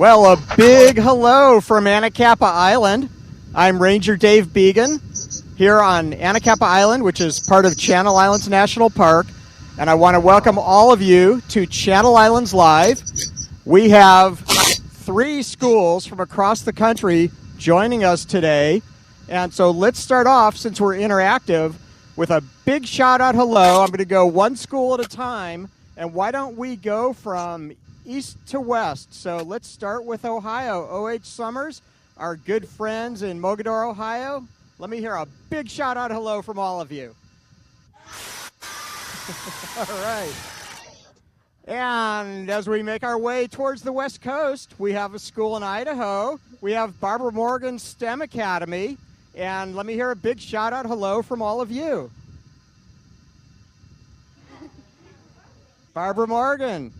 Well, a big hello from Anacapa Island. I'm Ranger Dave Began here on Anacapa Island, which is part of Channel Islands National Park. And I want to welcome all of you to Channel Islands Live. We have 3 schools from across the country joining us today. And so let's start off, since we're interactive, with a big shout out hello. I'm going to go one school at a time. And why don't we go from east to west? So let's start with Ohio. O.H. Summers, our good friends in Mogadore, Ohio. Let me hear a big shout out hello from all of you. All right. And as we make our way towards the west coast, we have a school in Idaho. We have Barbara Morgan STEM Academy. And let me hear a big shout out hello from all of you. Barbara Morgan,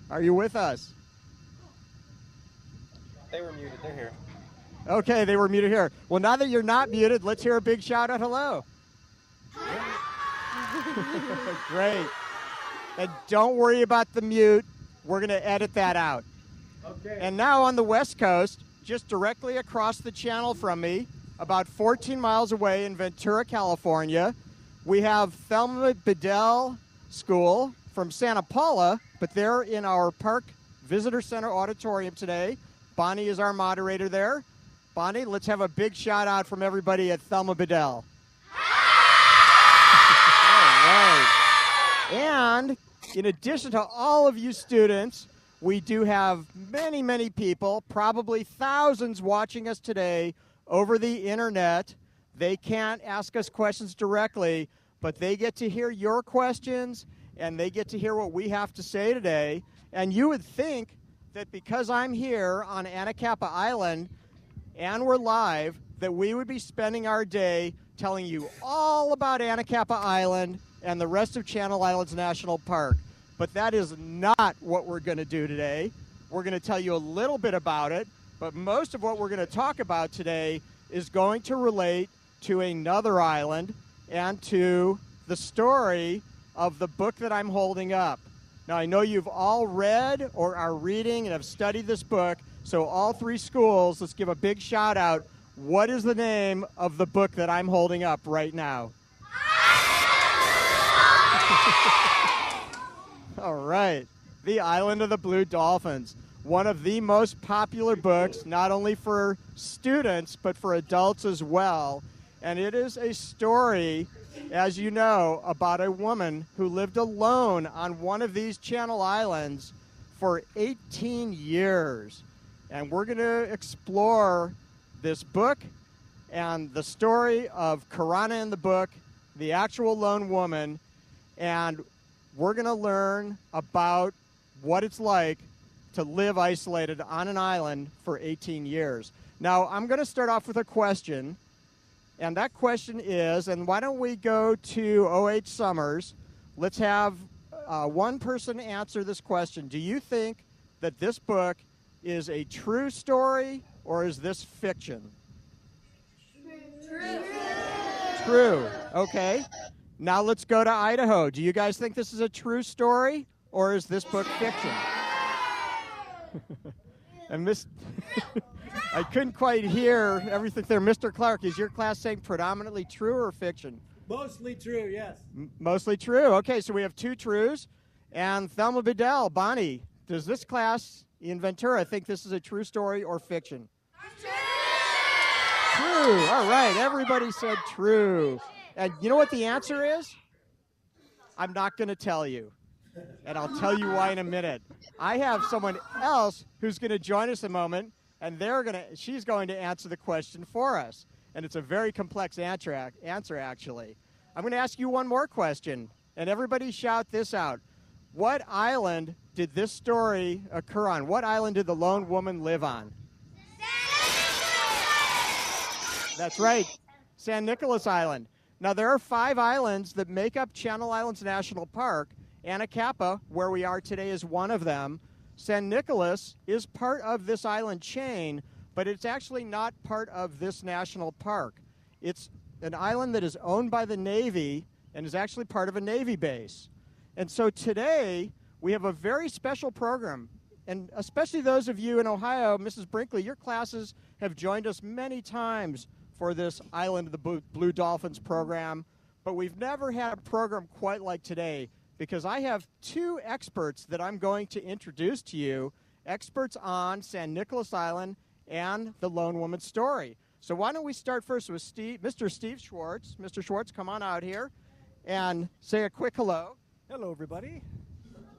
are you with us? They were muted. They're here. Okay, they were muted here. Well, now that you're not muted, let's hear a big shout out hello. Great. And don't worry about the mute. We're going to edit that out. Okay. And now on the west coast, just directly across the channel from me, about 14 miles away in Ventura, California, we have Thelma Bedell School from Santa Paula, but they're in our Park Visitor Center auditorium today. Bonnie is our moderator there. Bonnie, let's have a big shout out from everybody at Thelma Bedell. All right. And in addition to all of you students, we do have many, many people, probably thousands watching us today over the internet. They can't ask us questions directly, but they get to hear your questions, and they get to hear what we have to say today. And you would think that because I'm here on Anacapa Island and we're live, that we would be spending our day telling you all about Anacapa Island and the rest of Channel Islands National Park. But that is not what we're going to do today. We're going to tell you a little bit about it, but most of what we're going to talk about today is going to relate to another island and to the story of the book that I'm holding up. Now, I know you've all read or are reading and have studied this book, so all 3 schools, let's give a big shout out. What is the name of the book that I'm holding up right now? All right, The Island of the Blue Dolphins. One of the most popular books, not only for students, but for adults as well. And it is a story, as you know, about a woman who lived alone on one of these Channel Islands for 18 years. And we're going to explore this book and the story of Karana in the book, the actual lone woman, and we're going to learn about what it's like to live isolated on an island for 18 years. Now, I'm going to start off with a question. And that question is, and why don't we go to O.H. Summers? Let's have one person answer this question. Do you think that this book is a true story, or is this fiction? True. True. Okay. Now let's go to Idaho. Do you guys think this is a true story, or is this book fiction? And Miss... I couldn't quite hear everything there. Mr. Clark, is your class saying predominantly true or fiction? Mostly true, yes. Mostly true. Okay, so we have 2 trues. And Thelma Bedell, Bonnie, does this class in Ventura think this is a true story or fiction? True. True. All right, everybody said true. And you know what the answer is? I'm not going to tell you. And I'll tell you why in a minute. I have someone else who's going to join us in a moment. And she's going to answer the question for us. And it's a very complex answer, actually. I'm going to ask you one more question. And everybody shout this out. What island did this story occur on? What island did the lone woman live on? That's right, San Nicolas Island. Now, there are 5 islands that make up Channel Islands National Park. Anacapa, where we are today, is one of them. San Nicolas is part of this island chain, but it's actually not part of this national park. It's an island that is owned by the Navy and is actually part of a Navy base. And so today, we have a very special program and especially those of you in Ohio, Mrs. Brinkley, your classes have joined us many times for this Island of the Blue Dolphins program, but we've never had a program quite like today because I have two experts that I'm going to introduce to you, experts on San Nicolas Island and the Lone Woman's story. So why don't we start first with Mr. Steve Schwartz. Mr. Schwartz, come on out here and say a quick hello. Hello, everybody.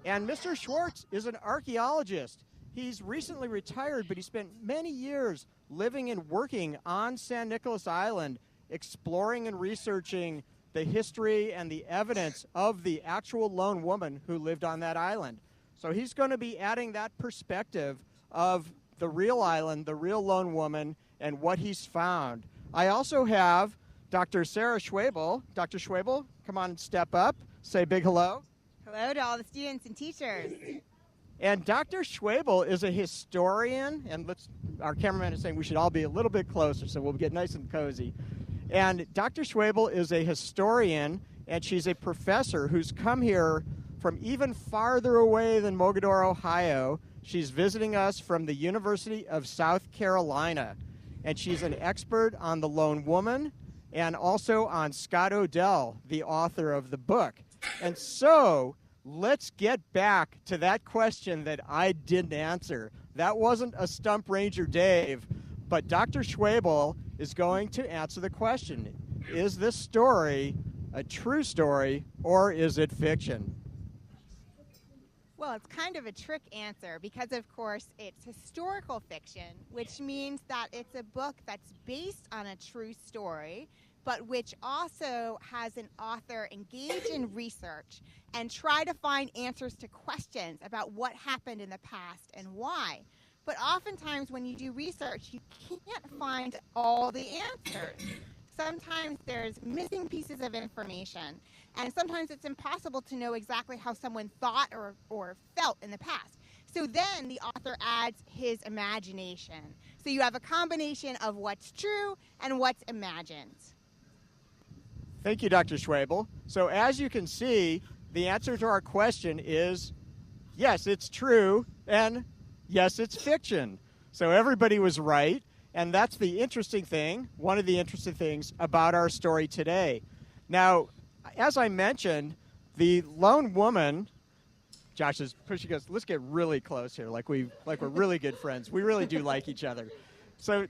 And Mr. Schwartz is an archaeologist. He's recently retired, but he spent many years living and working on San Nicolas Island, exploring and researching the history and the evidence of the actual lone woman who lived on that island. So he's going to be adding that perspective of the real island, the real lone woman, and what he's found. I also have Dr. Sara Schwebel. Dr. Schwebel, come on and step up. Say a big hello. Hello to all the students and teachers. And Dr. Schwebel is a historian, and our cameraman is saying we should all be a little bit closer, so we'll get nice and cozy. And Dr. Schwebel is a historian, and she's a professor who's come here from even farther away than Mogadore, Ohio. She's visiting us from the University of South Carolina, and she's an expert on the lone woman and also on Scott Odell, the author of the book. And so let's get back to that question that I didn't answer. That wasn't a Stump Ranger Dave, but Dr. Schwebel is going to answer the question. Is this story a true story or is it fiction? Well, it's kind of a trick answer because, of course, it's historical fiction, which means that it's a book that's based on a true story, but which also has an author engage in research and try to find answers to questions about what happened in the past and why. But oftentimes when you do research, you can't find all the answers. Sometimes there's missing pieces of information, and sometimes it's impossible to know exactly how someone thought or felt in the past. So then the author adds his imagination. So you have a combination of what's true and what's imagined. Thank you, Dr. Schwebel. So as you can see, the answer to our question is yes, it's true, and yes, it's fiction. So everybody was right, and that's the interesting thing, one of the interesting things about our story today. Now, as I mentioned, the lone woman, Josh is pushing us, let's get really close here, like we're really good friends. We really do like each other. So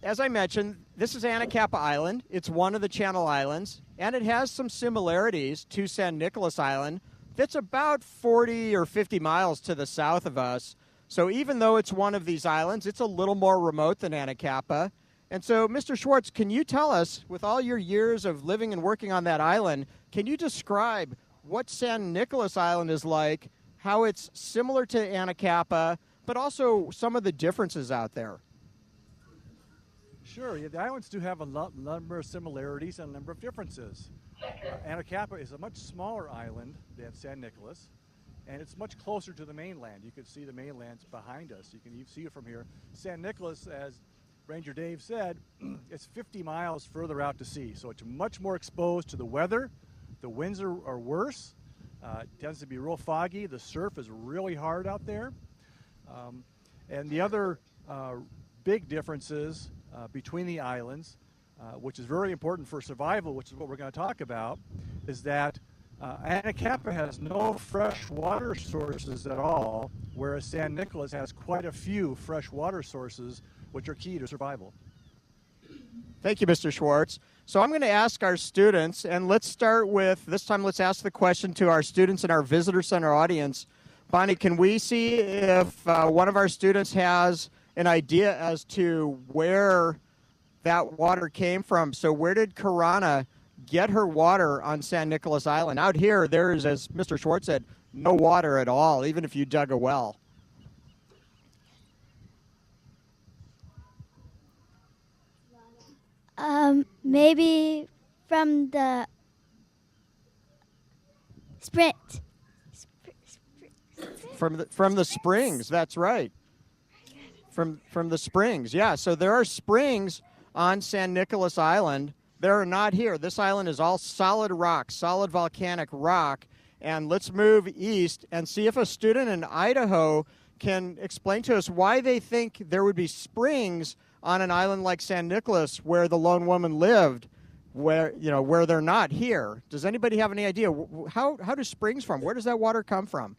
as I mentioned, this is Anacapa Island. It's one of the Channel Islands, and it has some similarities to San Nicolas Island that's about 40 or 50 miles to the south of us. So even though it's one of these islands, it's a little more remote than Anacapa. And so, Mr. Schwartz, can you tell us, with all your years of living and working on that island, can you describe what San Nicolas Island is like, how it's similar to Anacapa, but also some of the differences out there? Sure, yeah, the islands do have a number of similarities and a number of differences. Anacapa is a much smaller island than San Nicolas, and it's much closer to the mainland. You can see the mainland's behind us. You can see it from here. San Nicolas, as Ranger Dave said, it's 50 miles further out to sea, so it's much more exposed to the weather. The winds are worse. It tends to be real foggy. The surf is really hard out there. And the other big differences between the islands, which is very important for survival, which is what we're going to talk about, is that Anacapa has no fresh water sources at all, whereas San Nicolas has quite a few fresh water sources, which are key to survival. Thank you, Mr. Schwartz. So I'm going to ask our students, and let's start with, this time let's ask the question to our students in our visitor center audience. Bonnie, can we see if one of our students has an idea as to where that water came from? So where did Karana get her water on San Nicolas Island? Out here, there is, as Mr. Schwartz said, no water at all, even if you dug a well. Maybe from the sprint. From the springs, that's right. From the springs, yeah. So there are springs on San Nicolas Island. There are not here. This island is all solid rock, solid volcanic rock. And let's move east and see if a student in Idaho can explain to us why they think there would be springs on an island like San Nicolas where the lone woman lived, where they're not here. Does anybody have any idea? How do springs from? Where does that water come from?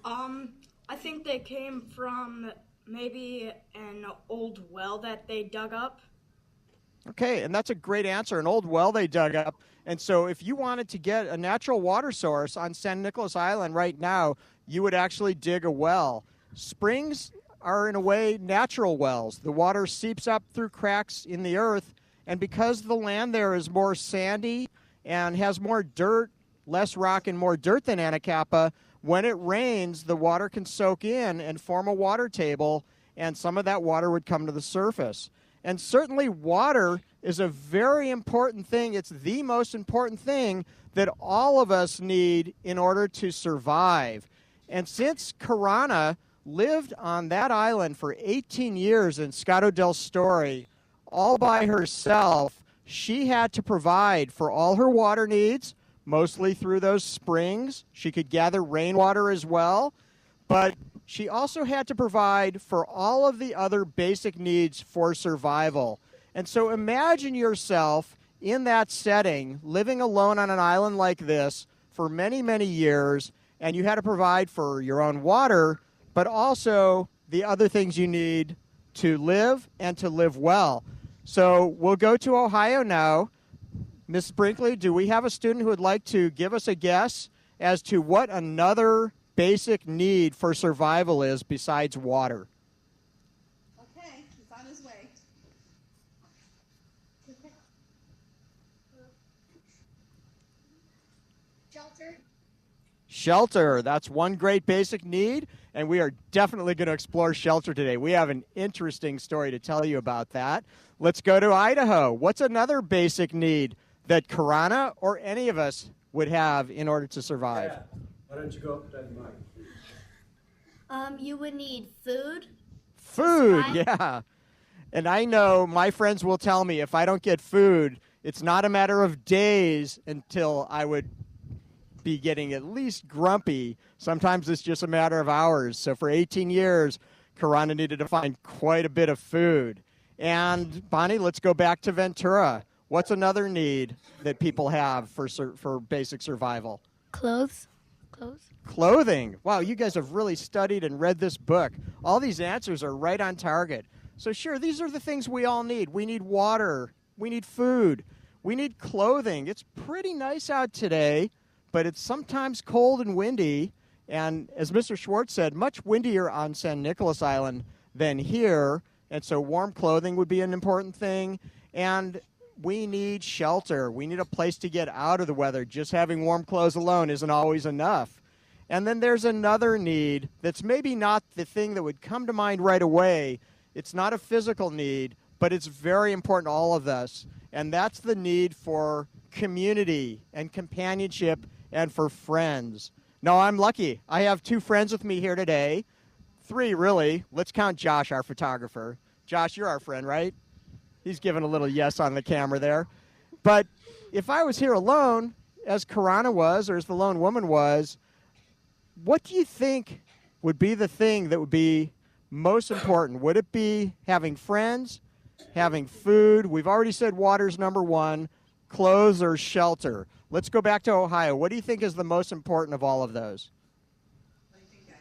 I think they came from maybe an old well that they dug up. Okay, and that's a great answer, an old well they dug up. And so if you wanted to get a natural water source on San Nicolas Island right now, you would actually dig a well. Springs are, in a way, natural wells. The water seeps up through cracks in the earth, and because the land there is more sandy and has more dirt, less rock and more dirt than Anacapa, when it rains, the water can soak in and form a water table, and some of that water would come to the surface. And certainly water is a very important thing. It's the most important thing that all of us need in order to survive. And since Karana lived on that island for 18 years in Scotto del Story, all by herself, she had to provide for all her water needs, mostly through those springs. She could gather rainwater as well, but she also had to provide for all of the other basic needs for survival. And so imagine yourself in that setting, living alone on an island like this for many, many years, and you had to provide for your own water, but also the other things you need to live and to live well. So we'll go to Ohio now. Ms. Brinkley, do we have a student who would like to give us a guess as to what another basic need for survival is besides water? Okay, he's on his way. Shelter. Shelter, that's one great basic need, and we are definitely going to explore shelter today. We have an interesting story to tell you about that. Let's go to Idaho. What's another basic need that Karana or any of us would have in order to survive? Yeah. Why don't you go up to that mic? You would need food. Food, yeah. And I know my friends will tell me if I don't get food, it's not a matter of days until I would be getting at least grumpy. Sometimes it's just a matter of hours. So for 18 years, Karana needed to find quite a bit of food. And Bonnie, let's go back to Ventura. What's another need that people have for basic survival? Clothes. Clothing. Wow, you guys have really studied and read this book. All these answers are right on target. So sure, these are the things we all need. We need water. We need food. We need clothing. It's pretty nice out today, but it's sometimes cold and windy. And as Mr. Schwartz said, much windier on San Nicolas Island than here. And so warm clothing would be an important thing. And we need shelter. We need a place to get out of the weather. Just having warm clothes alone isn't always enough. And then there's another need that's maybe not the thing that would come to mind right away. It's not a physical need, but it's very important to all of us. And that's the need for community and companionship and for friends. Now, I'm lucky. I have 2 friends with me here today. 3, really. Let's count Josh, our photographer. Josh, you're our friend, right? He's giving a little yes on the camera there. But if I was here alone, as Karana was, or as the lone woman was, what do you think would be the thing that would be most important? Would it be having friends, having food? We've already said water's number 1, clothes or shelter. Let's go back to Ohio. What do you think is the most important of all of those? What do you think,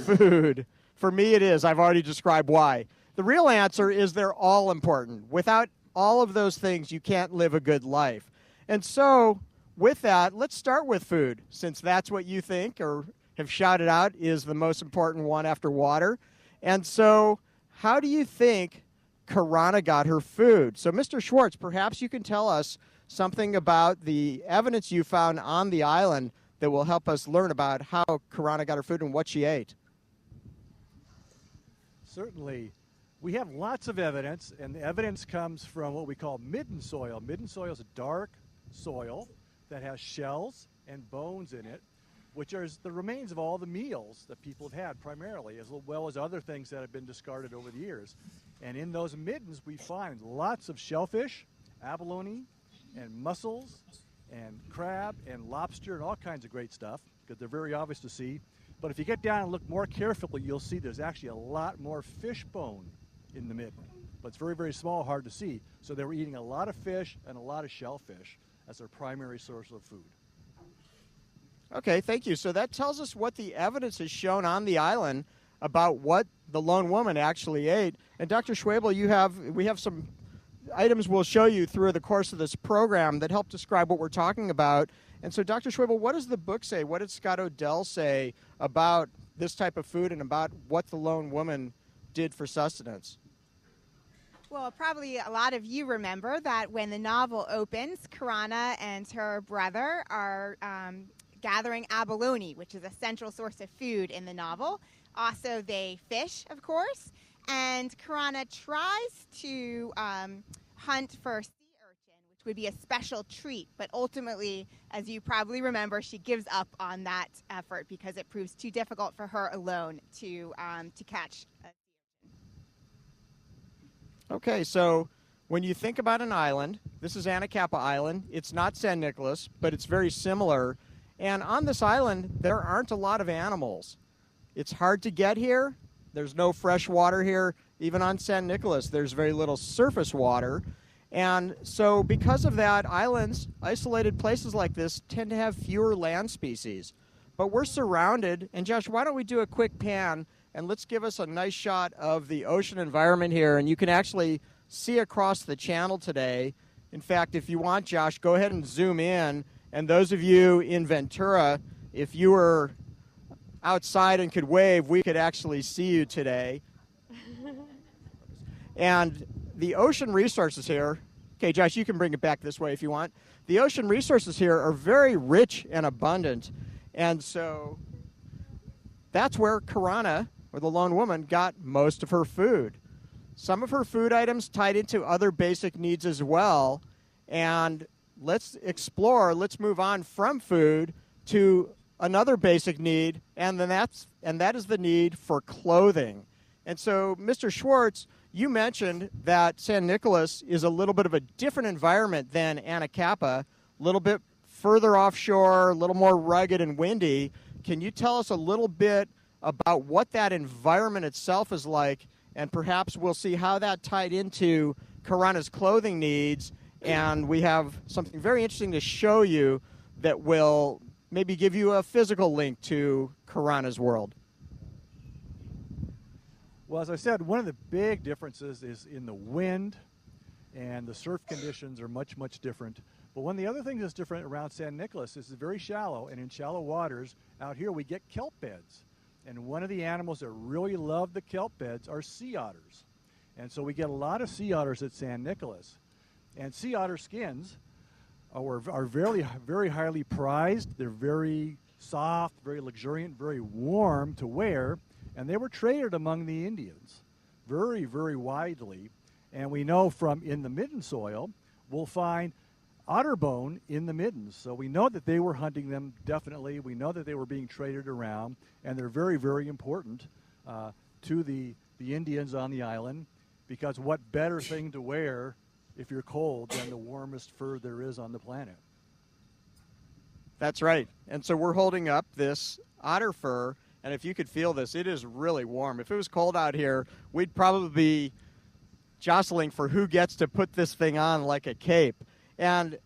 guys? Food. For me, it is. I've already described why. The real answer is they're all important. Without all of those things, you can't live a good life. And so, with that, let's start with food, since that's what you think or have shouted out is the most important one after water. And so, how do you think Karana got her food? So, Mr. Schwartz, perhaps you can tell us something about the evidence you found on the island that will help us learn about how Karana got her food and what she ate. Certainly. We have lots of evidence, and the evidence comes from what we call midden soil. Midden soil is a dark soil that has shells and bones in it, which are the remains of all the meals that people have had primarily, as well as other things that have been discarded over the years. And in those middens, we find lots of shellfish, abalone, and mussels, and crab and lobster and all kinds of great stuff because they're very obvious to see. But if you get down and look more carefully, you'll see there's actually a lot more fish bone in the midden. But it's very, very small, hard to see. So they were eating a lot of fish and a lot of shellfish as their primary source of food. Okay, thank you. So that tells us what the evidence has shown on the island about what the lone woman actually ate. And Dr. Schwebel, we have some items we'll show you through the course of this program that help describe what we're talking about. And so, Dr. Schwebel, what does the book say? What did Scott Odell say about this type of food and about what the lone woman did for sustenance? Well, probably a lot of you remember that when the novel opens, Karana and her brother are gathering abalone, which is a central source of food in the novel. Also, they fish, of course, and Karana tries to hunt for sea urchin, which would be a special treat, but ultimately, as you probably remember, she gives up on that effort because it proves too difficult for her alone to catch a sea urchin. Okay, so when you think about an island, this is Anacapa Island. It's not San Nicolas, but it's very similar. And on this island, there aren't a lot of animals. It's hard to get here. There's no fresh water here. Even on San Nicolas, there's very little surface water. And so because of that, islands, isolated places like this, tend to have fewer land species. But we're surrounded, and Josh, why don't we do a quick pan, and let's give us a nice shot of the ocean environment here, and you can actually see across the channel today. In fact, if you want, Josh, go ahead and zoom in. And those of you in Ventura, if you were outside and could wave, we could actually see you today. And the ocean resources here, okay, Josh, you can bring it back this way if you want. The ocean resources here are very rich and abundant. And so that's where Karana, or the lone woman, got most of her food. Some of her food items tied into other basic needs as well. And let's explore, let's move on from food to another basic need, and that is the need for clothing. And so, Mr. Schwartz, you mentioned that San Nicolas is a little bit of a different environment than Anacapa, a little bit further offshore, a little more rugged and windy. Can you tell us a little bit about what that environment itself is like, and perhaps we'll see how that tied into Karana's clothing needs, and we have something very interesting to show you that will maybe give you a physical link to Karana's world. Well, as I said, one of the big differences is in the wind, and the surf conditions are much, much different. But one of the other things that's different around San Nicolas is it's very shallow, and in shallow waters out here we get kelp beds. And one of the animals that really love the kelp beds are sea otters. And so we get a lot of sea otters at San Nicolas. And sea otter skins are very, very highly prized. They're very soft, very luxuriant, very warm to wear. And they were traded among the Indians very, very widely. And we know from in the midden soil, we'll find otter bone in the middens. So we know that they were hunting them, definitely. We know that they were being traded around. And they're very, very important to the Indians on the island, because what better thing to wear if you're cold than the warmest fur there is on the planet. That's right. And so we're holding up this otter fur, and if you could feel this, it is really warm. If it was cold out here, we'd probably be jostling for who gets to put this thing on like a cape. And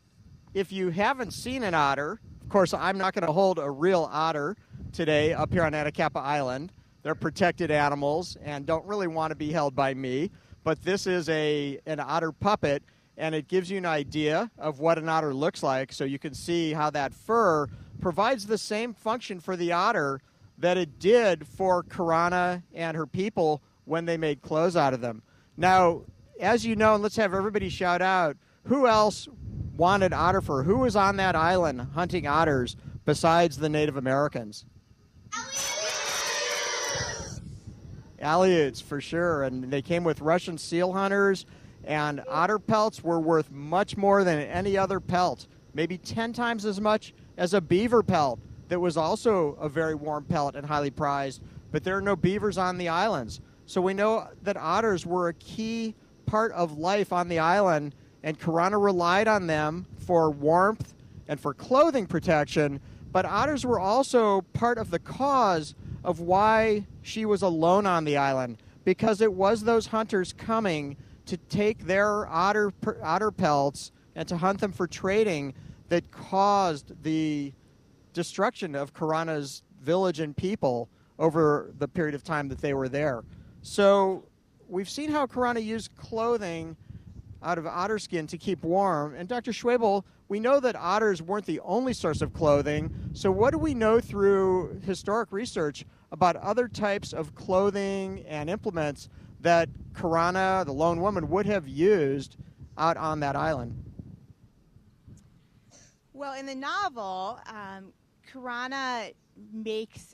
if you haven't seen an otter, of course, I'm not going to hold a real otter today up here on Anacapa Island. They're protected animals and don't really want to be held by me. But this is an otter puppet, and it gives you an idea of what an otter looks like, so you can see how that fur provides the same function for the otter that it did for Karana and her people when they made clothes out of them. Now, as you know, and let's have everybody shout out, who else wanted otter fur? Who was on that island hunting otters besides the Native Americans? Aleuts, for sure, and they came with Russian seal hunters, and otter pelts were worth much more than any other pelt, maybe 10 times as much as a beaver pelt that was also a very warm pelt and highly prized, but there are no beavers on the islands. So we know that otters were a key part of life on the island, and Karana relied on them for warmth and for clothing protection, but otters were also part of the cause of why she was alone on the island, because it was those hunters coming to take their otter pelts and to hunt them for trading that caused the destruction of Karana's village and people over the period of time that they were there. So we've seen how Karana used clothing out of otter skin to keep warm. And Dr. Schwebel, we know that otters weren't the only source of clothing. So what do we know through historic research about other types of clothing and implements that Karana, the lone woman, would have used out on that island? Well, in the novel, Karana makes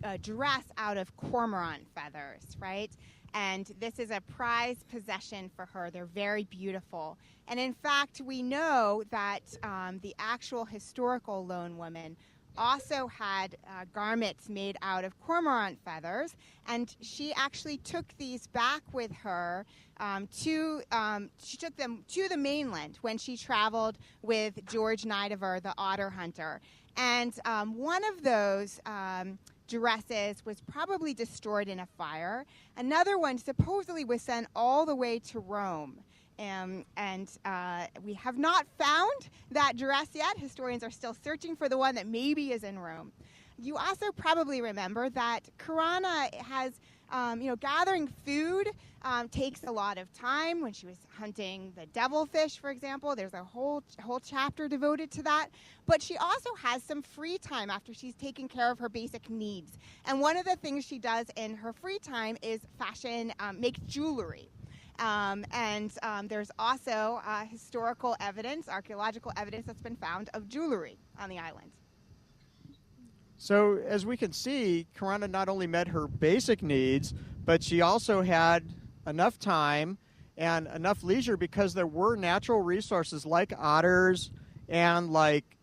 a dress out of cormorant feathers, right? And this is a prized possession for her. They're very beautiful. And in fact, we know that the actual historical lone woman also had garments made out of cormorant feathers, and she actually took these back with her she took them to the mainland when she traveled with George Nidever, the otter hunter. And one of those dresses was probably destroyed in a fire. Another one supposedly was sent all the way to Rome. We have not found that dress yet. Historians are still searching for the one that maybe is in Rome. You also probably remember that Karana has, gathering food takes a lot of time. When she was hunting the devilfish, for example, there's a whole chapter devoted to that. But she also has some free time after she's taken care of her basic needs. And one of the things she does in her free time is make jewelry. There's also historical evidence, archaeological evidence that's been found of jewelry on the island. So as we can see, Karana not only met her basic needs, but she also had enough time and enough leisure because there were natural resources like otters and like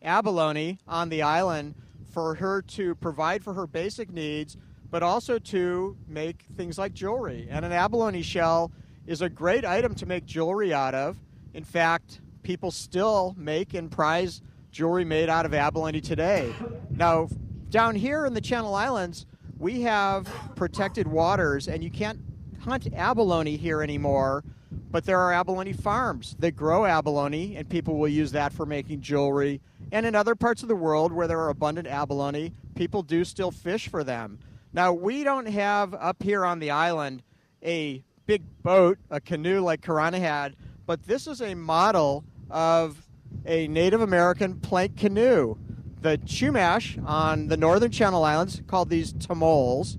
abalone on the island for her to provide for her basic needs, but also to make things like jewelry. And an abalone shell is a great item to make jewelry out of. In fact, people still make and prize jewelry made out of abalone today. Now, down here in the Channel Islands, we have protected waters, and you can't hunt abalone here anymore, but there are abalone farms that grow abalone, and people will use that for making jewelry. And in other parts of the world where there are abundant abalone, people do still fish for them. Now, we don't have up here on the island a big boat, a canoe like Karana had, but this is a model of a Native American plank canoe. The Chumash on the northern Channel Islands called these tamols.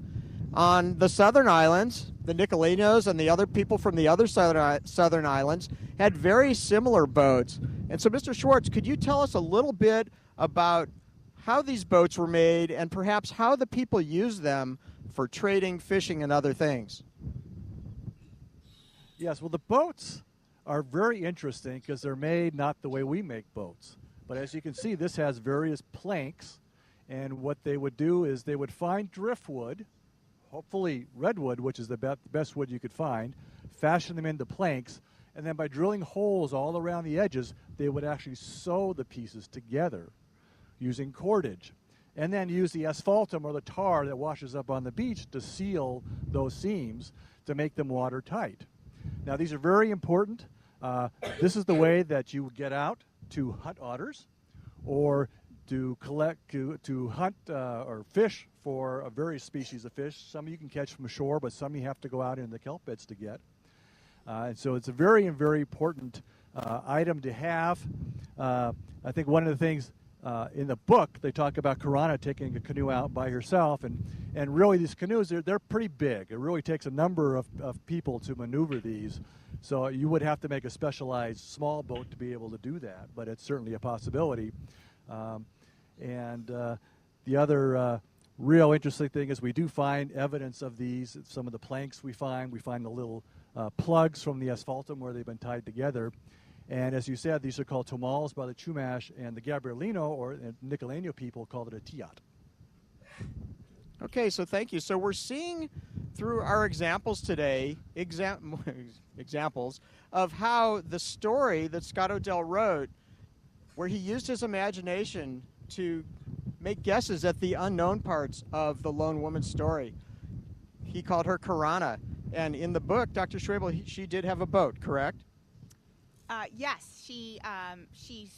On the southern islands, the Nicolanos and the other people from the other southern islands had very similar boats. And so, Mr. Schwartz, could you tell us a little bit about how these boats were made and perhaps how the people used them for trading, fishing, and other things? Yes, well, the boats are very interesting because they're made not the way we make boats. But as you can see, this has various planks, and what they would do is they would find driftwood, hopefully redwood, which is the best wood you could find, fashion them into planks, and then by drilling holes all around the edges, they would actually sew the pieces together using cordage, and then use the asphaltum or the tar that washes up on the beach to seal those seams to make them watertight. Now, these are very important. This is the way that you would get out to hunt otters or to hunt or fish for various species of fish. Some you can catch from shore, but some you have to go out in the kelp beds to get. And so it's a very, very important item to have. I think one of the things in the book, they talk about Karana taking a canoe out by herself, and really these canoes, they're pretty big. It really takes a number of people to maneuver these. So you would have to make a specialized small boat to be able to do that, but it's certainly a possibility. The other real interesting thing is we do find evidence of these. Some of the planks we find the little plugs from the asphaltum where they've been tied together. And as you said, these are called tomals by the Chumash, and the Gabrielino or Nicoleno people called it a tiat. Okay, so thank you. So we're seeing through our examples today, examples of how the story that Scott Odell wrote where he used his imagination to make guesses at the unknown parts of the lone woman's story. He called her Karana. And in the book, Dr. Schwebel, she did have a boat, correct? Yes, she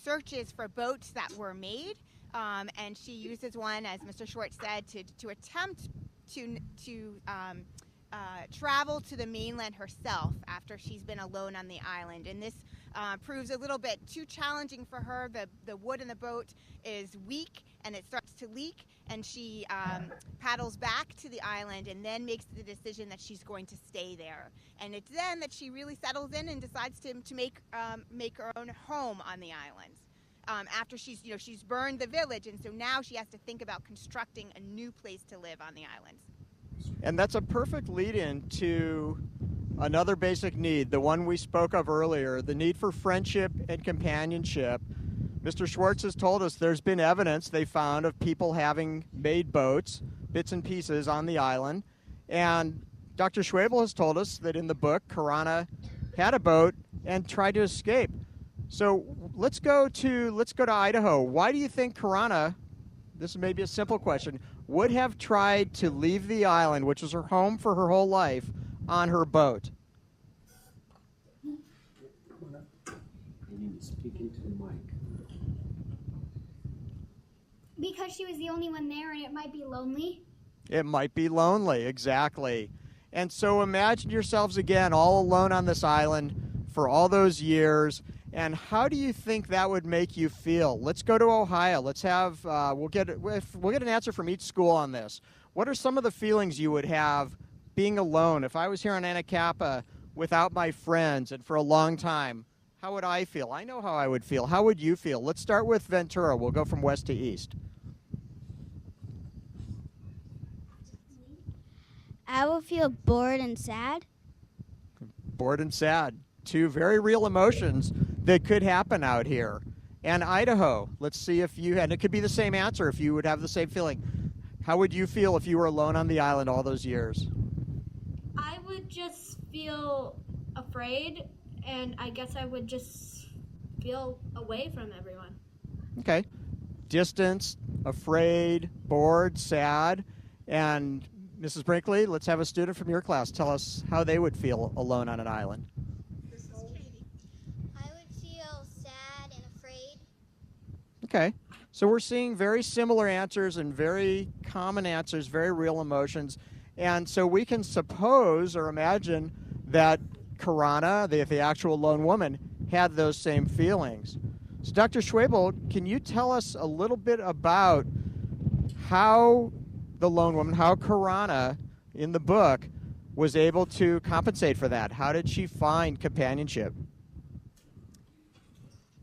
searches for boats that were made, and she uses one, as Mr. Schwartz said, to attempt to travel to the mainland herself after she's been alone on the island. And this proves a little bit too challenging for her. The wood in the boat is weak and it starts to leak, and she paddles back to the island and then makes the decision that she's going to stay there. And it's then that she really settles in and decides to make her own home on the island. After she's burned the village, and so now she has to think about constructing a new place to live on the island. And that's a perfect lead-in to another basic need, the one we spoke of earlier, the need for friendship and companionship. Mr. Schwartz has told us there's been evidence they found of people having made boats, bits and pieces, on the island. And Dr. Schwebel has told us that in the book, Karana had a boat and tried to escape. So let's go to Idaho. Why do you think Karana, this may be a simple question, would have tried to leave the island, which was her home for her whole life, on her boat? You need to speak into the mic. Because she was the only one there and it might be lonely. It might be lonely, exactly. And so imagine yourselves again all alone on this island for all those years. And how do you think that would make you feel? Let's go to Ohio. Let's have we'll get an answer from each school on this. What are some of the feelings you would have being alone? If I was here on Anacapa without my friends and for a long time, how would I feel? I know how I would feel. How would you feel? Let's start with Ventura. We'll go from west to east. I will feel bored and sad. Bored and sad. Two very real emotions that could happen out here. And Idaho, let's see if you had, it could be the same answer if you would have the same feeling. How would you feel if you were alone on the island all those years? I would just feel afraid, and I guess I would just feel away from everyone. Okay. Distance, afraid, bored, sad. And Mrs. Brinkley, let's have a student from your class tell us how they would feel alone on an island. I would feel sad and afraid. Okay. So we're seeing very similar answers and very common answers, very real emotions. And so we can suppose or imagine that Karana, the actual lone woman, had those same feelings. So Dr. Schwebel, can you tell us a little bit about how the lone woman, how Karana in the book was able to compensate for that? How did she find companionship?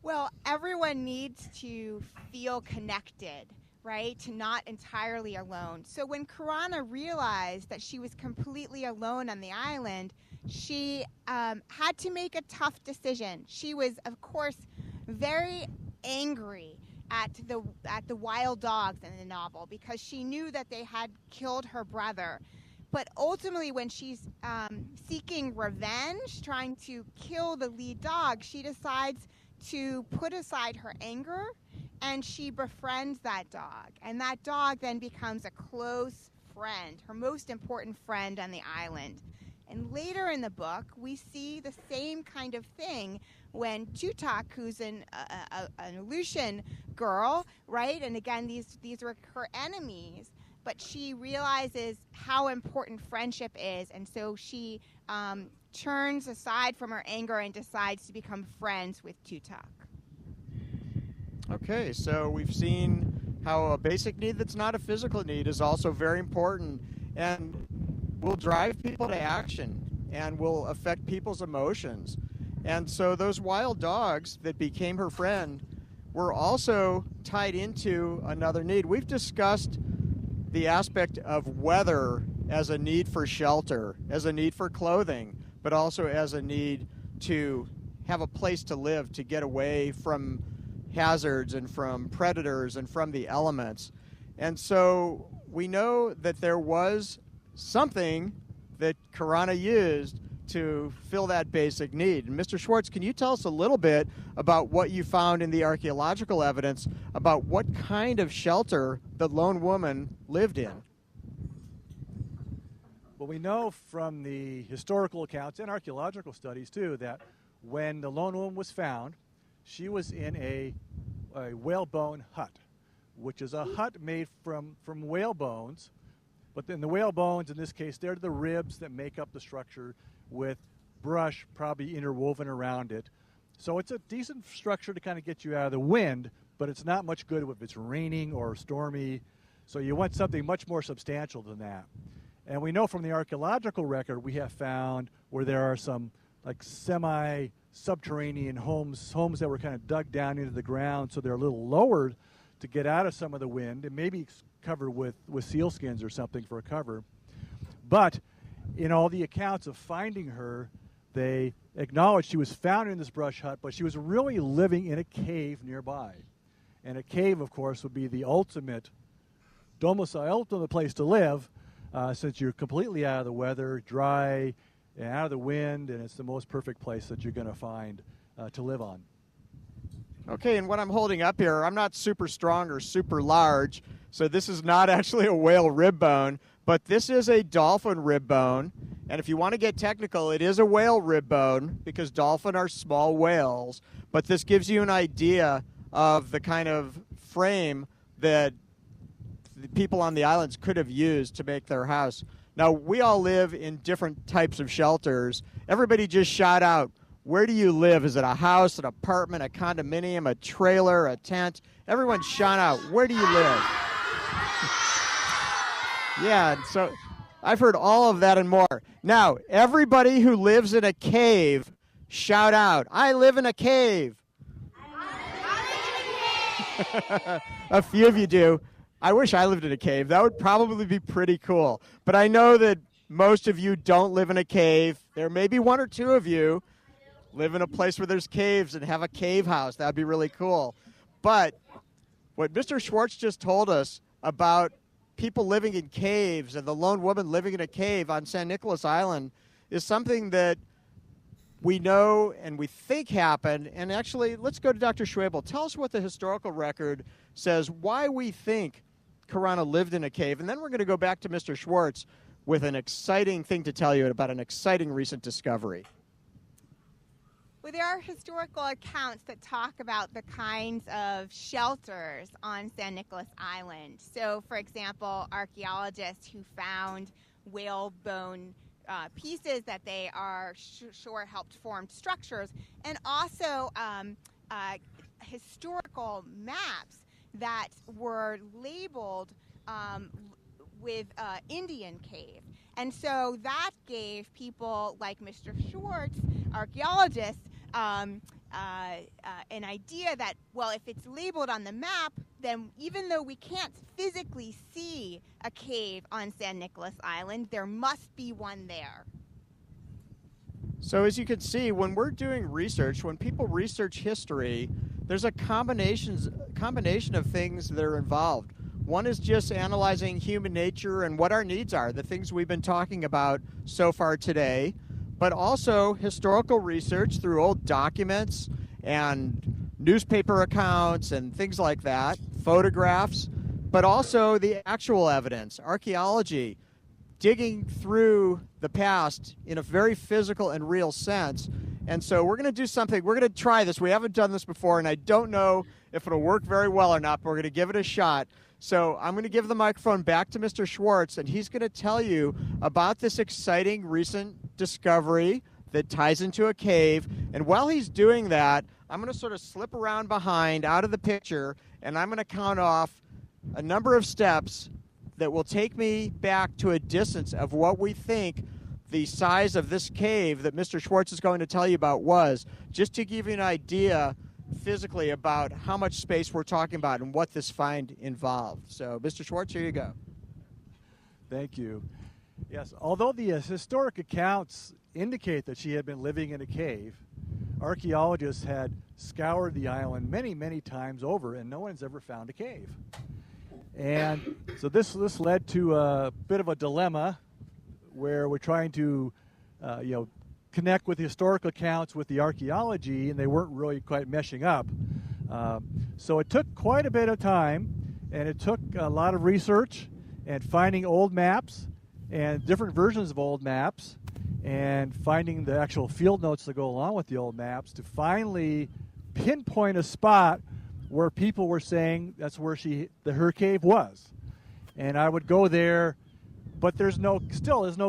Well, everyone needs to feel connected, right? To not entirely alone. So when Karana realized that she was completely alone on the island, she had to make a tough decision. She was, of course, very angry at the wild dogs in the novel because she knew that they had killed her brother. But ultimately, when she's seeking revenge, trying to kill the lead dog, she decides to put aside her anger, and she befriends that dog. And that dog then becomes a close friend, her most important friend on the island. And later in the book, we see the same kind of thing when Tutak, who's an Aleutian girl, right? And again, these were her enemies, but she realizes how important friendship is, and so she turns aside from her anger and decides to become friends with Tutak. Okay, so we've seen how a basic need that's not a physical need is also very important and will drive people to action and will affect people's emotions. And so those wild dogs that became her friend were also tied into another need. We've discussed the aspect of weather as a need for shelter, as a need for clothing, but also as a need to have a place to live, to get away from hazards and from predators and from the elements. And so we know that there was something that Karana used to fill that basic need. And Mr. Schwartz, can you tell us a little bit about what you found in the archaeological evidence about what kind of shelter the lone woman lived in? Well, we know from the historical accounts and archaeological studies, too, that when the lone woman was found, she was in a whalebone hut, which is a hut made from whale bones. But then the whale bones, in this case, they're the ribs that make up the structure with brush probably interwoven around it. So it's a decent structure to kind of get you out of the wind, but it's not much good if it's raining or stormy. So you want something much more substantial than that. And we know from the archaeological record we have found where there are some like semi-subterranean homes that were kind of dug down into the ground, so they're a little lowered to get out of some of the wind, and maybe covered with seal skins or something for a cover. But in all the accounts of finding her, they acknowledged she was found in this brush hut, but she was really living in a cave nearby. And a cave, of course, would be the ultimate ultimate place to live, since you're completely out of the weather, dry, and out of the wind, and it's the most perfect place that you're going to find to live on. Okay, and what I'm holding up here, I'm not super strong or super large, so this is not actually a whale rib bone, but this is a dolphin rib bone. And if you want to get technical, it is a whale rib bone because dolphin are small whales. But this gives you an idea of the kind of frame that the people on the islands could have used to make their house. Now, we all live in different types of shelters. Everybody just shout out, where do you live? Is it a house, an apartment, a condominium, a trailer, a tent? Everyone shout out, where do you live? Yeah, so I've heard all of that and more. Now, everybody who lives in a cave, shout out, I live in a cave. A few of you do. I wish I lived in a cave. That would probably be pretty cool. But I know that most of you don't live in a cave. There may be one or two of you live in a place where there's caves and have a cave house. That would be really cool. But what Mr. Schwartz just told us about people living in caves and the lone woman living in a cave on San Nicolas Island is something that we know and we think happened. And actually, let's go to Dr. Schwebel. Tell us what the historical record says, why we think Karana lived in a cave. And then we're going to go back to Mr. Schwartz with an exciting thing to tell you about an exciting recent discovery. Well, there are historical accounts that talk about the kinds of shelters on San Nicolas Island. So, for example, archaeologists who found whalebone pieces that they are sure helped form structures, and also historical maps that were labeled with Indian cave. And so that gave people like Mr. Schwartz, archaeologists, an idea that, well, if it's labeled on the map, then even though we can't physically see a cave on San Nicolas Island, there must be one there. So as you can see, when we're doing research, when people research history, there's a combination of things that are involved. One is just analyzing human nature and what our needs are, the things we've been talking about so far today, but also historical research through old documents and newspaper accounts and things like that, photographs, but also the actual evidence, archaeology, digging through the past in a very physical and real sense. And so we're going to do something, we're going to try this. We haven't done this before, and I don't know if it'll work very well or not, but we're going to give it a shot. So I'm going to give the microphone back to Mr. Schwartz, and he's going to tell you about this exciting recent discovery that ties into a cave. And while he's doing that, I'm going to sort of slip around behind out of the picture, and I'm going to count off a number of steps that will take me back to a distance of what we think the size of this cave that Mr. Schwartz is going to tell you about was, just to give you an idea physically about how much space we're talking about and what this find involved. So, Mr. Schwartz, here you go. Thank you. Yes, although the historic accounts indicate that she had been living in a cave, archaeologists had scoured the island many, many times over, and no one's ever found a cave. And so this led to a bit of a dilemma where we're trying to, connect with the historical accounts with the archaeology, and they weren't really quite meshing up. So it took quite a bit of time, and it took a lot of research and finding old maps and different versions of old maps and finding the actual field notes that go along with the old maps to finally pinpoint a spot where people were saying that's where her cave was. And I would go there, but there's no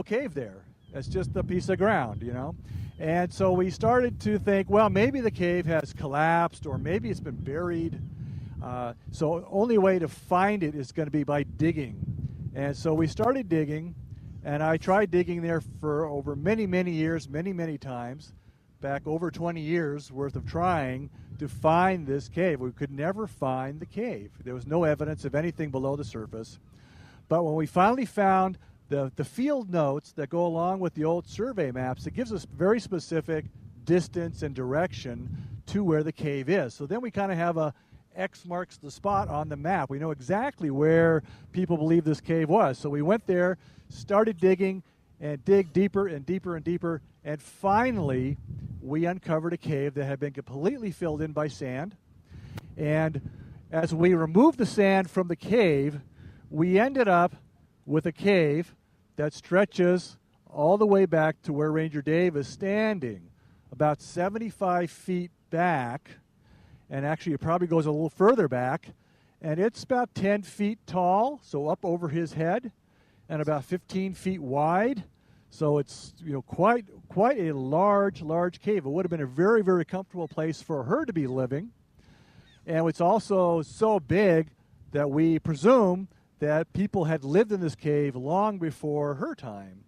cave there. It's just a piece of ground, you know. And so we started to think, well, maybe the cave has collapsed or maybe it's been buried. So the only way to find it is going to be by digging. And so we started digging, and I tried digging there for over many, many years, many times, back over 20 years worth of trying to find this cave. We could never find the cave. There was no evidence of anything below the surface. But when we finally found the field notes that go along with the old survey maps, it gives us very specific distance and direction to where the cave is. So then we kind of have a X marks the spot on the map. We know exactly where people believe this cave was. So we went there, started digging, and dig deeper and deeper and deeper, and finally we uncovered a cave that had been completely filled in by sand. And as we removed the sand from the cave, we ended up with a cave that stretches all the way back to where Ranger Dave is standing, about 75 feet back, and actually it probably goes a little further back, and it's about 10 feet tall, so up over his head, and about 15 feet wide. So it's, you know, quite a large cave. It would have been a very, very comfortable place for her to be living. And it's also so big that we presume that people had lived in this cave long before her time.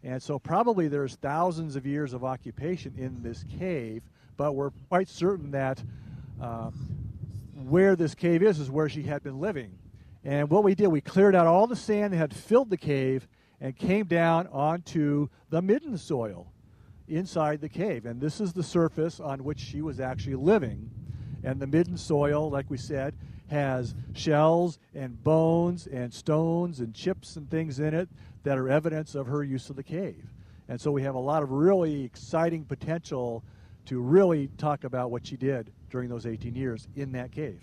And so probably there's thousands of years of occupation in this cave, but we're quite certain that where this cave is where she had been living. And what we did, we cleared out all the sand that had filled the cave and came down onto the midden soil inside the cave. And this is the surface on which she was actually living. And the midden soil, like we said, has shells and bones and stones and chips and things in it that are evidence of her use of the cave. And so we have a lot of really exciting potential to really talk about what she did during those 18 years in that cave.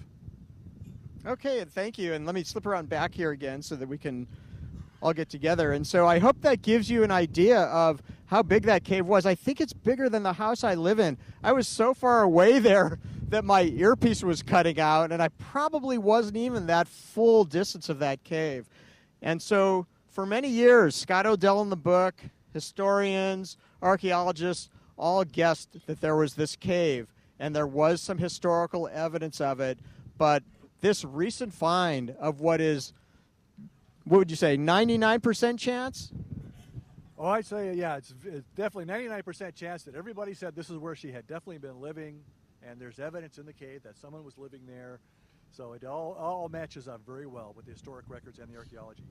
Okay, and thank you. And let me slip around back here again so that we can all get together. And so I hope that gives you an idea of how big that cave was. I think it's bigger than the house I live in. I was so far away there that my earpiece was cutting out, and I probably wasn't even that full distance of that cave. And so for many years, Scott Odell in the book, historians, archaeologists, all guessed that there was this cave, and there was some historical evidence of it. But this recent find of what would you say, 99% chance? Oh, I'd say, yeah, it's definitely 99% chance that everybody said this is where she had definitely been living, and there's evidence in the cave that someone was living there. So it all matches up very well with the historic records and the archaeology.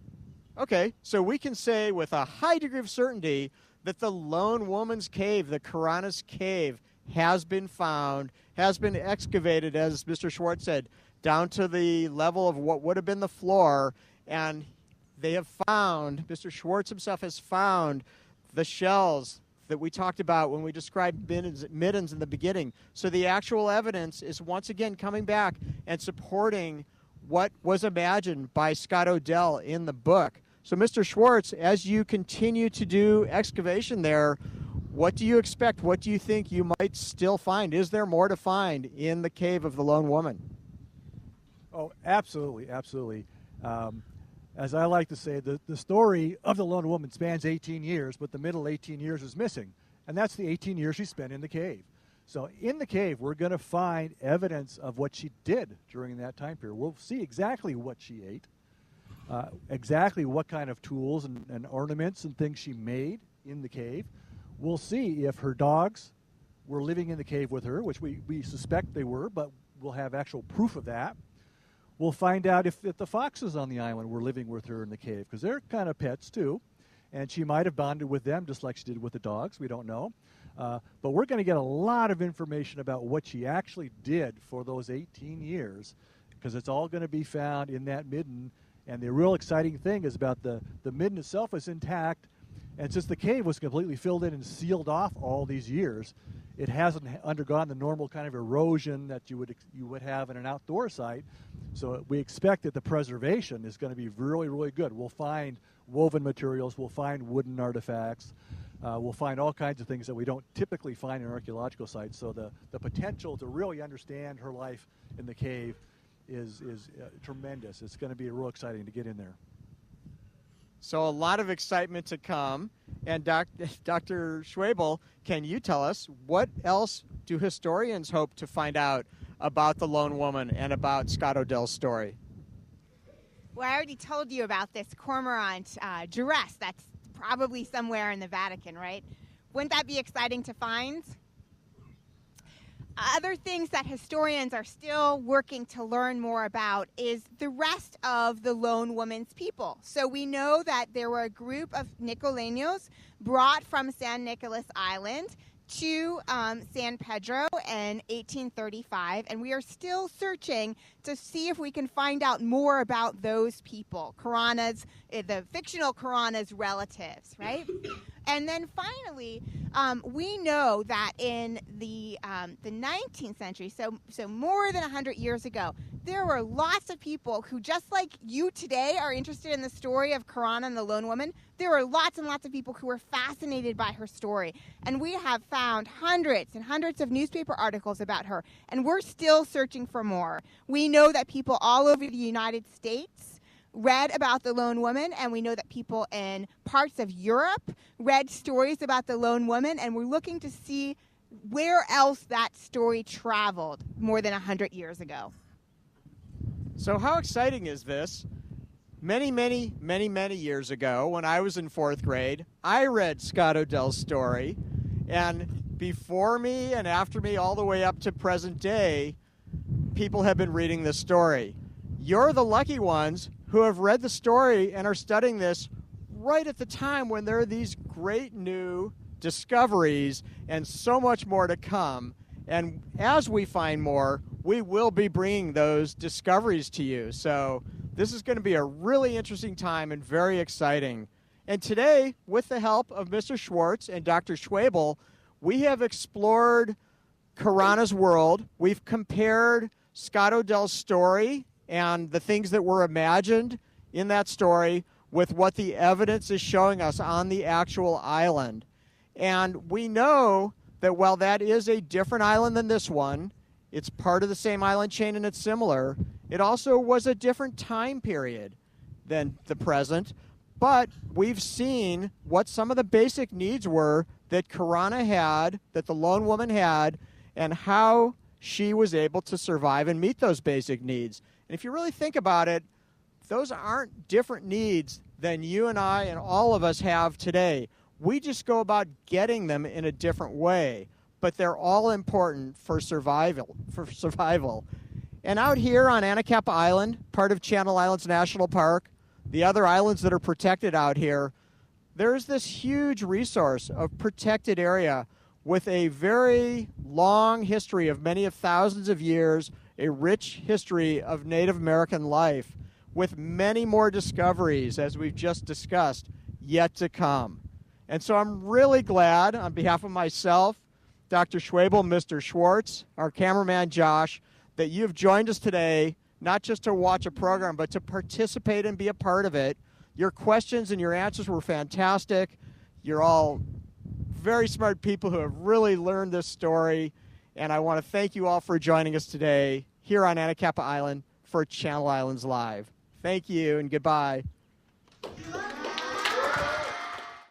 Okay, so we can say with a high degree of certainty that the Lone Woman's Cave, the Karanis Cave, has been found, has been excavated, as Mr. Schwartz said, down to the level of what would have been the floor, and they have found, Mr. Schwartz himself has found the shells that we talked about when we described middens in the beginning. So the actual evidence is once again coming back and supporting what was imagined by Scott Odell in the book. So Mr. Schwartz, as you continue to do excavation there, what do you expect? What do you think you might still find? Is there more to find in the cave of the Lone Woman? Oh, absolutely, absolutely. As I like to say, the story of the Lone Woman spans 18 years, but the middle 18 years is missing. And that's the 18 years she spent in the cave. So in the cave, we're going to find evidence of what she did during that time period. We'll see exactly what she ate, exactly what kind of tools and ornaments and things she made in the cave. We'll see if her dogs were living in the cave with her, which we suspect they were, but we'll have actual proof of that. We'll find out if the foxes on the island were living with her in the cave, because they're kind of pets too, and she might have bonded with them just like she did with the dogs. We don't know. But we're going to get a lot of information about what she actually did for those 18 years, because it's all going to be found in that midden. And the real exciting thing is about the midden itself is intact, And since the cave was completely filled in and sealed off all these years, it hasn't undergone the normal kind of erosion that you would have in an outdoor site. So we expect that the preservation is going to be really, really good. We'll find woven materials, we'll find wooden artifacts, we'll find all kinds of things that we don't typically find in archaeological sites. So the potential to really understand her life in the cave is tremendous. It's going to be real exciting to get in there. So a lot of excitement to come. And Dr. Schwebel, can you tell us what else do historians hope to find out about the lone woman and about Scott Odell's story? Well, I already told you about this cormorant dress that's probably somewhere in the Vatican, right? Wouldn't that be exciting to find? Other things that historians are still working to learn more about is the rest of the lone woman's people. So we know that there were a group of Nicoleños brought from San Nicolas Island to San Pedro in 1835, and we are still searching to see if we can find out more about those people, Corana's, the fictional Corana's relatives, right? And then finally, we know that in the 19th century, so more than 100 years ago, there were lots of people who, just like you today, are interested in the story of Corana and the lone woman. There were lots and lots of people who were fascinated by her story. And we have found hundreds and hundreds of newspaper articles about her, and we're still searching for more. We know that people all over the United States read about the lone woman, and we know that people in parts of Europe read stories about the lone woman, and we're looking to see where else that story traveled more than 100 years ago. So how exciting is this? Many, many, many, many years ago, when I was in 4th grade, I read Scott Odell's story, and before me and after me, all the way up to present day, people have been reading this story. You're the lucky ones who have read the story and are studying this right at the time when there are these great new discoveries and so much more to come. And as we find more, we will be bringing those discoveries to you. So this is going to be a really interesting time and very exciting. And today, with the help of Mr. Schwartz and Dr. Schwebel, we have explored Corana's world. We've compared Scott Odell's story and the things that were imagined in that story with what the evidence is showing us on the actual island. And we know that while that is a different island than this one, it's part of the same island chain and it's similar, it also was a different time period than the present. But we've seen what some of the basic needs were that Corana had, that the lone woman had, and how she was able to survive and meet those basic needs. And if you really think about it, those aren't different needs than you and I and all of us have today. We just go about getting them in a different way, but they're all important for survival. And out here on Anacapa Island, part of Channel Islands National Park, the other islands that are protected out here, there's this huge resource of protected area with a very long history of many of thousands of years, a rich history of Native American life, with many more discoveries, as we've just discussed, yet to come. And so I'm really glad, on behalf of myself, Dr. Schwebel, Mr. Schwartz, our cameraman Josh, that you've joined us today, not just to watch a program, but to participate and be a part of it. Your questions and your answers were fantastic. You're all very smart people who have really learned this story, and I want to thank you all for joining us today here on Anacapa Island for Channel Islands Live. Thank you and goodbye.